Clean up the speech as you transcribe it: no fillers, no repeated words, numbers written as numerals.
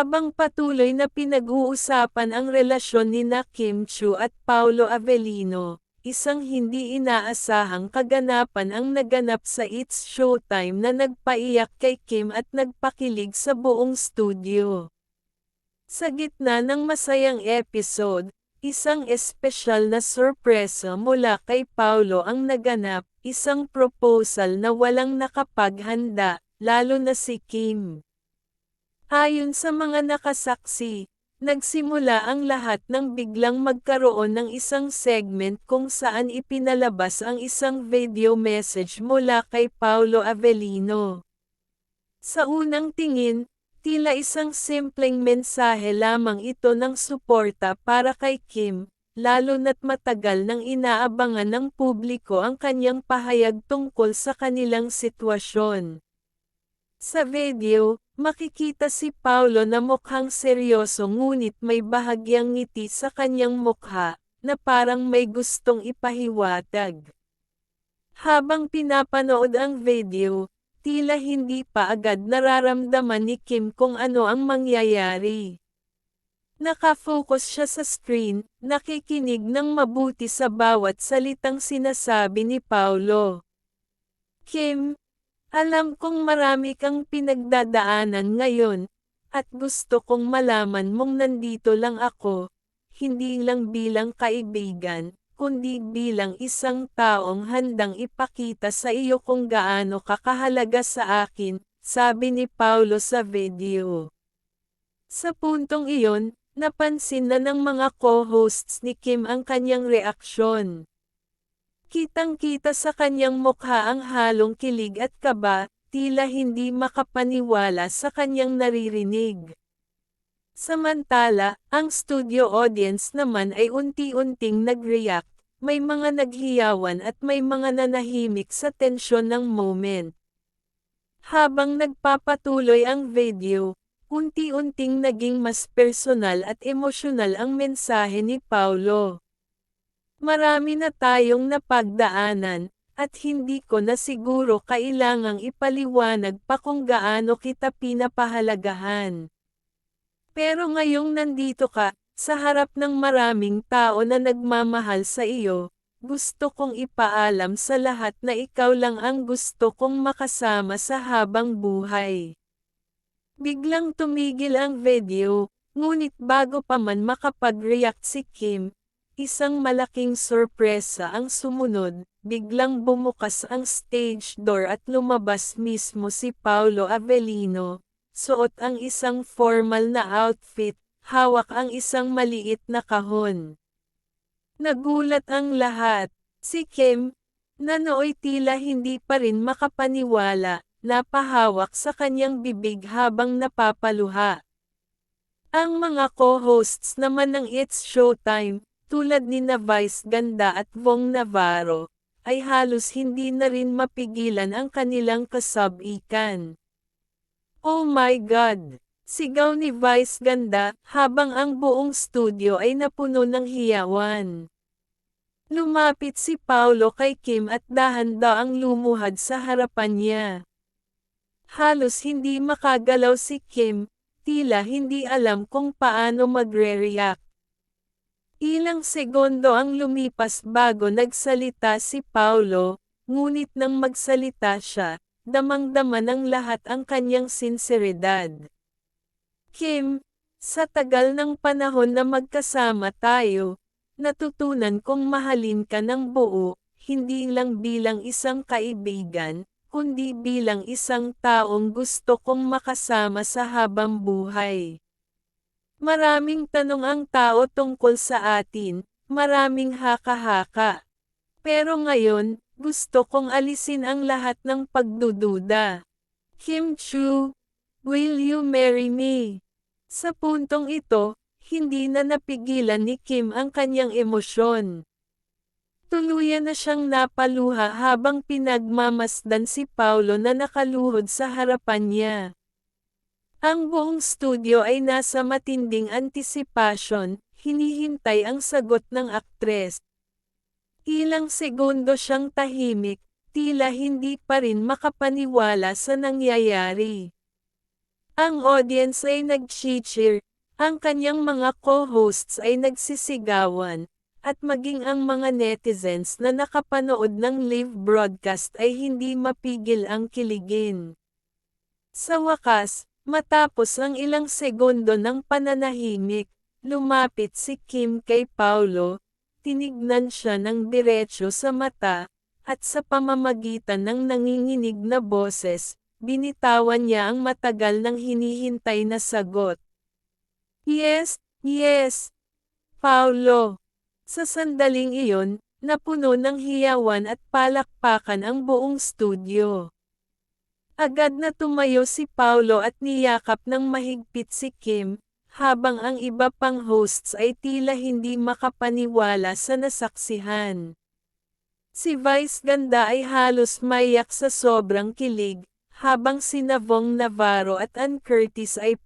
Habang patuloy na pinag-uusapan ang relasyon nina Kim Chiu at Paolo Avellino, isang hindi inaasahang kaganapan ang naganap sa It's Showtime na nagpaiyak kay Kim at nagpakilig sa buong studio. Sa gitna ng masayang episode, isang espesyal na sorpresa mula kay Paolo ang naganap, isang proposal na walang nakapaghanda, lalo na si Kim. Ayon sa mga nakasaksi, nagsimula ang lahat nang biglang magkaroon ng isang segment kung saan ipinalabas ang isang video message mula kay Paolo Avellino. Sa unang tingin, tila isang simpleng mensahe lamang ito ng suporta para kay Kim, lalo na't matagal nang inaabangan ng publiko ang kanyang pahayag tungkol sa kanilang sitwasyon. Sa video, makikita si Paolo na mukhang seryoso ngunit may bahagyang ngiti sa kanyang mukha, na parang may gustong ipahiwatig. Habang pinapanood ang video, tila hindi pa agad nararamdaman ni Kim kung ano ang mangyayari. Nakafocus siya sa screen, nakikinig ng mabuti sa bawat salitang sinasabi ni Paolo. Kim, alam kong marami kang pinagdadaanan ngayon, at gusto kong malaman mong nandito lang ako, hindi lang bilang kaibigan, kundi bilang isang taong handang ipakita sa iyo kung gaano ka kahalaga sa akin, sabi ni Paolo sa video. Sa puntong iyon, napansin na ng mga co-hosts ni Kim ang kanyang reaksyon. Kitang-kita sa kanyang mukha ang halong kilig at kaba, tila hindi makapaniwala sa kanyang naririnig. Samantala, ang studio audience naman ay unti-unting nag-react, may mga naghiyawan at may mga nanahimik sa tensyon ng moment. Habang nagpapatuloy ang video, unti-unting naging mas personal at emosyonal ang mensahe ni Paolo. Marami na tayong napagdaanan, at hindi ko na siguro kailangang ipaliwanag pa kung gaano kita pinapahalagahan. Pero ngayong nandito ka, sa harap ng maraming tao na nagmamahal sa iyo, gusto kong ipaalam sa lahat na ikaw lang ang gusto kong makasama sa habang buhay. Biglang tumigil ang video, ngunit bago pa man makapag-react si Kim, isang malaking sorpresa ang sumunod, biglang bumukas ang stage door at lumabas mismo si Paolo Avellino, suot ang isang formal na outfit, hawak ang isang maliit na kahon. Nagulat ang lahat, si Kim, na nooy tila hindi pa rin makapaniwala, napahawak sa kanyang bibig habang napapaluha. Ang mga co-hosts naman ng It's Showtime, tulad nina Vice Ganda at Vong Navarro, ay halos hindi na rin mapigilan ang kanilang kasabikan. Oh my God! Sigaw ni Vice Ganda, habang ang buong studio ay napuno ng hiyawan. Lumapit si Paolo kay Kim at dahan-daang lumuhad sa harapan niya. Halos hindi makagalaw si Kim, tila hindi alam kung paano magre-react. Ilang segundo ang lumipas bago nagsalita si Paolo, ngunit nang magsalita siya, damang-dama ng lahat ang kanyang sinseridad. Kim, sa tagal ng panahon na magkasama tayo, natutunan kong mahalin ka ng buo, hindi lang bilang isang kaibigan, kundi bilang isang taong gusto kong makasama sa habang buhay. Maraming tanong ang tao tungkol sa atin, maraming haka-haka. Pero ngayon, gusto kong alisin ang lahat ng pagdududa. Kim Chiu, will you marry me? Sa puntong ito, hindi na napigilan ni Kim ang kanyang emosyon. Tuluyan na siyang napaluha habang pinagmamasdan si Paolo na nakaluhod sa harapan niya. Ang buong studio ay nasa matinding antisipasyon, hinihintay ang sagot ng aktres. Ilang segundo siyang tahimik, tila hindi pa rin makapaniwala sa nangyayari. Ang audience ay nag-cheer, ang kanyang mga co-hosts ay nagsisigawan, at maging ang mga netizens na nakapanood ng live broadcast ay hindi mapigil ang kiligin. Sa wakas, matapos ang ilang segundo ng pananahimik, lumapit si Kim kay Paulo, tinignan siya ng diretso sa mata, at sa pamamagitan ng nanginginig na boses, binitawan niya ang matagal nang hinihintay na sagot. Yes, yes, Paulo. Sa sandaling iyon, napuno ng hiyawan at palakpakan ang buong studio. Agad na tumayo si Paulo at niyakap ng mahigpit si Kim, habang ang iba pang hosts ay tila hindi makapaniwala sa nasaksihan. Si Vice Ganda ay halos maiyak sa sobrang kilig, habang sina Vong Navarro at Ann Curtis ay